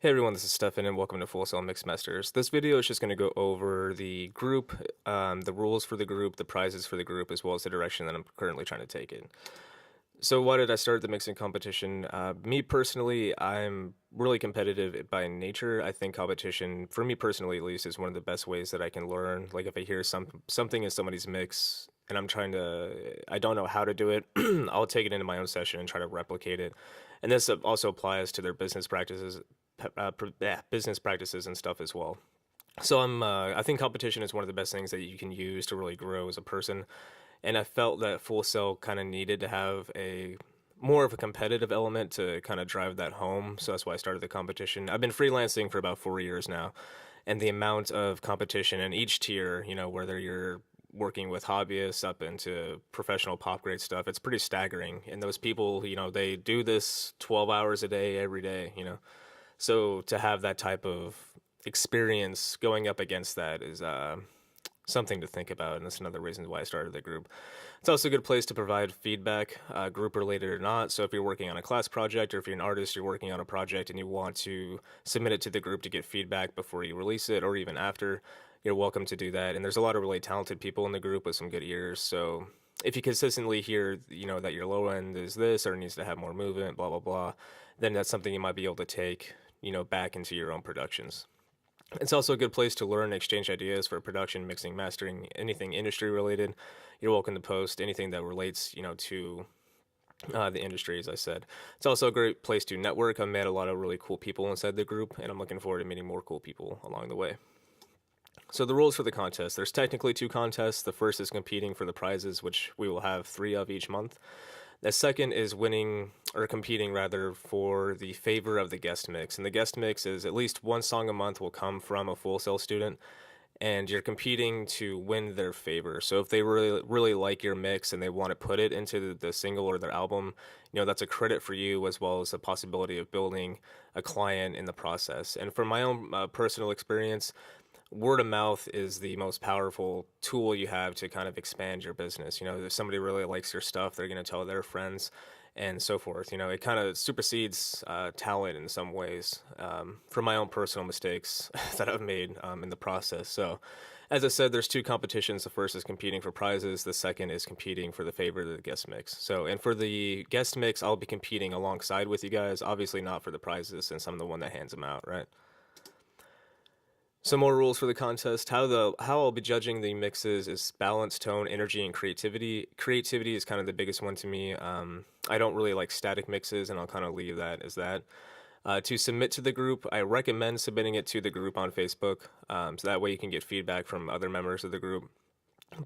Hey everyone, this is Stefan and welcome to Full Sail Mixmasters. This video is just going to go over the group, the rules for the group, the prizes for the group, as well as the direction that I'm currently trying to take it. So why did I start the mixing competition? Me personally, I'm really competitive by nature. I think competition, for me personally at least, is one of the best ways that I can learn. Like if I hear something in somebody's mix and I don't know how to do it, I'll take it into my own session and try to replicate it. And this also applies to their business practices and stuff as well. So I think competition is one of the best things that you can use to really grow as a person, and I felt that Full Sail kind of needed to have a more of a competitive element to kind of drive that home. So that's why I started the competition. I've been freelancing for about 4 years now, and the amount of competition in each tier, whether you're working with hobbyists up into professional pop grade stuff, it's pretty staggering. And those people, they do this 12 hours a day every day. So to have that type of experience going up against that is something to think about, and that's another reason why I started the group. It's also a good place to provide feedback, group related or not. So if you're working on a class project, or if you're an artist, you're working on a project and you want to submit it to the group to get feedback before you release it, or even after, you're welcome to do that. And there's a lot of really talented people in the group with some good ears. So if you consistently hear, that your low end is this or needs to have more movement, blah blah blah, then that's something you might be able to take, back into your own productions. It's also a good place to learn and exchange ideas for production, mixing, mastering, anything industry related. You're welcome to post anything that relates, to the industry, as I said. It's also a great place to network. I've met a lot of really cool people inside the group, and I'm looking forward to meeting more cool people along the way. So the rules for the contest. There's technically two contests. The first is competing for the prizes, which we will have 3 of each month. The second is winning, or competing rather, for the favor of the guest mix. And the guest mix is at least one song a month will come from a Full Sail student, and you're competing to win their favor. So if they really really like your mix and they want to put it into the single or their album, that's a credit for you, as well as a possibility of building a client in the process. And from my own personal experience, word of mouth is the most powerful tool you have to kind of expand your business. If somebody really likes your stuff, they're going to tell their friends and so forth. It kind of supersedes talent in some ways, from my own personal mistakes that I've made in the process. So, as I said, there's two competitions. The first is competing for prizes. The second is competing for the favor of the guest mix. So, and for the guest mix, I'll be competing alongside with you guys. Obviously, not for the prizes, since I'm the one that hands them out, right? Some more rules for the contest. How I'll be judging the mixes is balance, tone, energy, and creativity. Creativity is kind of the biggest one to me. I don't really like static mixes, and I'll kind of leave that as that. To submit to the group, I recommend submitting it to the group on Facebook, so that way you can get feedback from other members of the group.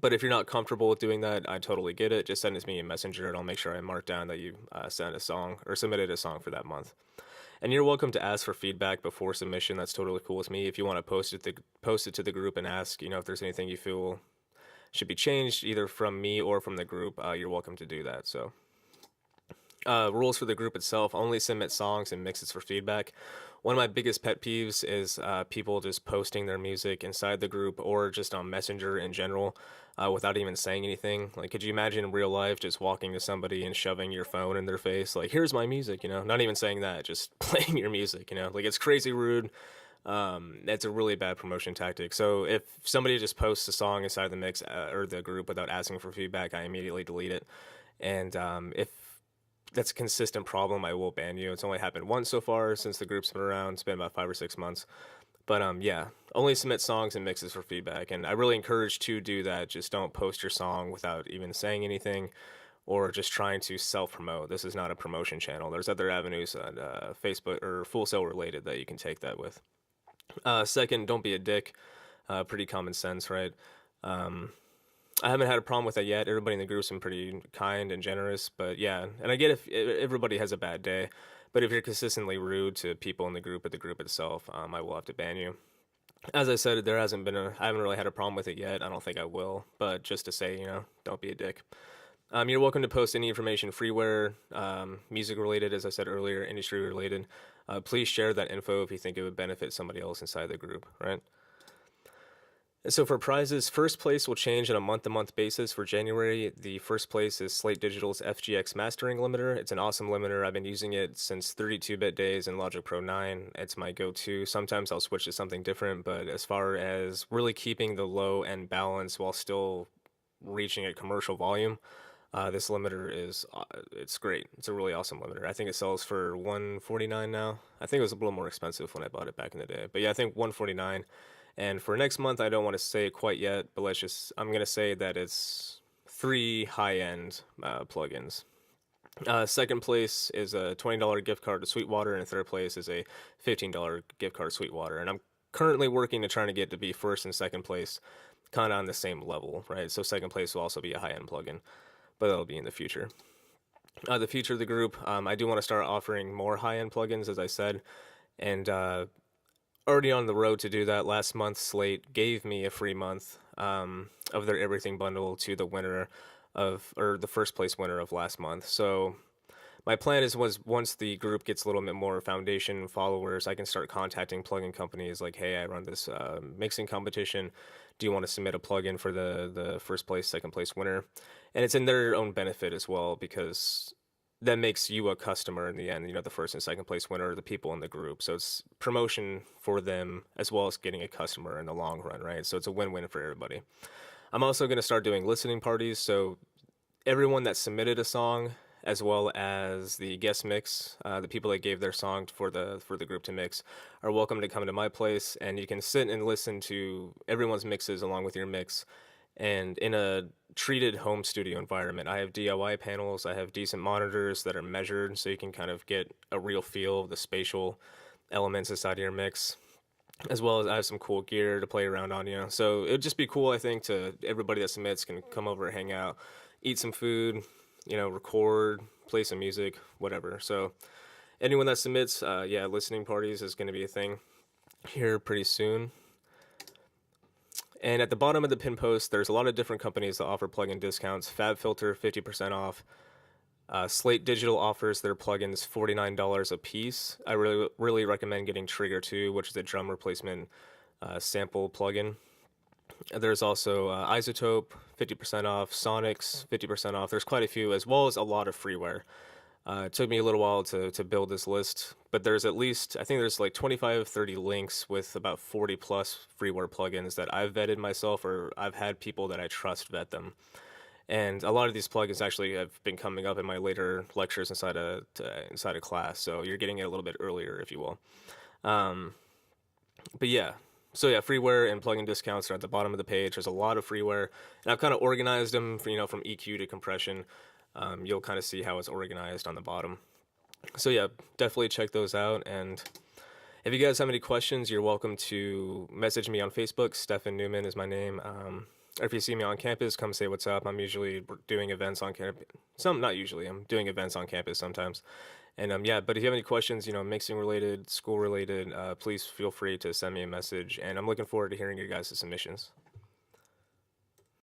But if you're not comfortable with doing that, I totally get it. Just send it to me in Messenger, and I'll make sure I mark down that you sent a song or submitted a song for that month. And you're welcome to ask for feedback before submission. That's totally cool with me. If you want to post it to the group and ask, if there's anything you feel should be changed, either from me or from the group, you're welcome to do that. So, rules for the group itself: only submit songs and mixes for feedback. One of my biggest pet peeves is people just posting their music inside the group or just on Messenger in general, without even saying anything. Like, could you imagine in real life just walking to somebody and shoving your phone in their face? Like, here's my music, Not even saying that, just playing your music, Like, it's crazy rude. It's a really bad promotion tactic. So if somebody just posts a song inside the mix or the group without asking for feedback, I immediately delete it. And if that's a consistent problem, I will ban you. It's only happened once so far since the group's been around. It's been about 5 or 6 months. But yeah, only submit songs and mixes for feedback. And I really encourage to do that. Just don't post your song without even saying anything or just trying to self promote. This is not a promotion channel. There's other avenues on Facebook or Full Sail related that you can take that with. Second, don't be a dick. Pretty common sense, right? Um, I haven't had a problem with that yet. Everybody in the group's been pretty kind and generous, but yeah, and I get if everybody has a bad day, but if you're consistently rude to people in the group, at the group itself, I will have to ban you. As I said, I haven't really had a problem with it yet. I don't think I will, but just to say, don't be a dick. You're welcome to post any information freeware, music related, as I said earlier, industry related. Please share that info if you think it would benefit somebody else inside the group, right? So for prizes, first place will change on a month-to-month basis. For January, the first place is Slate Digital's FGX Mastering Limiter. It's an awesome limiter. I've been using it since 32-bit days in Logic Pro 9. It's my go-to. Sometimes I'll switch to something different, but as far as really keeping the low end balance while still reaching a commercial volume, this limiter is it's great. It's a really awesome limiter. I think it sells for 149 now. I think it was a little more expensive when I bought it back in the day, but yeah, I think 149. And for next month, I don't want to say it quite yet, but I'm going to say that it's three high-end plugins. Second place is a $20 gift card to Sweetwater, and third place is a $15 gift card to Sweetwater. And I'm currently working to trying to get to be first and second place kind of on the same level, right? So second place will also be a high-end plugin, but that'll be in the future. The future of the group, I do want to start offering more high-end plugins, as I said, and already on the road to do that. Last month, Slate gave me a free month of their everything bundle to the winner or the first place winner of last month. So my plan was once the group gets a little bit more foundation followers, I can start contacting plugin companies like, hey, I run this mixing competition. Do you want to submit a plugin for the first place, second place winner? And it's in their own benefit as well, because that makes you a customer in the end, the first and second place winner are the people in the group. So it's promotion for them as well as getting a customer in the long run, right? So it's a win-win for everybody. I'm also going to start doing listening parties. So everyone that submitted a song, as well as the guest mix, the people that gave their song for the group to mix, are welcome to come to my place, and you can sit and listen to everyone's mixes along with your mix. And in a treated home studio environment, I have DIY panels, I have decent monitors that are measured, so you can kind of get a real feel of the spatial elements inside of your mix, as well as I have some cool gear to play around on, So it'd just be cool, I think, to everybody that submits can come over, hang out, eat some food, record, play some music, whatever. So anyone that submits, listening parties is going to be a thing here pretty soon. And at the bottom of the pin post, there's a lot of different companies that offer plugin discounts. FabFilter, 50% off. Slate Digital offers their plugins $49 a piece. I really recommend getting Trigger 2, which is a drum replacement sample plugin. There's also Isotope, 50% off. Sonics, 50% off. There's quite a few, as well as a lot of freeware. It took me a little while to build this list, but there's at least, I think there's like 25, 30 links with about 40 plus freeware plugins that I've vetted myself, or I've had people that I trust vet them. And a lot of these plugins actually have been coming up in my later lectures inside a class, so you're getting it a little bit earlier, if you will. But yeah, so yeah, freeware and plugin discounts are at the bottom of the page. There's a lot of freeware, and I've kind of organized them, from EQ to compression. You'll kind of see how it's organized on the bottom. So yeah, definitely check those out. And if you guys have any questions, you're welcome to message me on Facebook. Stefan Newman is my name. Or if you see me on campus, come say what's up. I'm usually doing events on campus. Not usually. I'm doing events on campus sometimes. And but if you have any questions, mixing related, school related, please feel free to send me a message. And I'm looking forward to hearing your guys' submissions.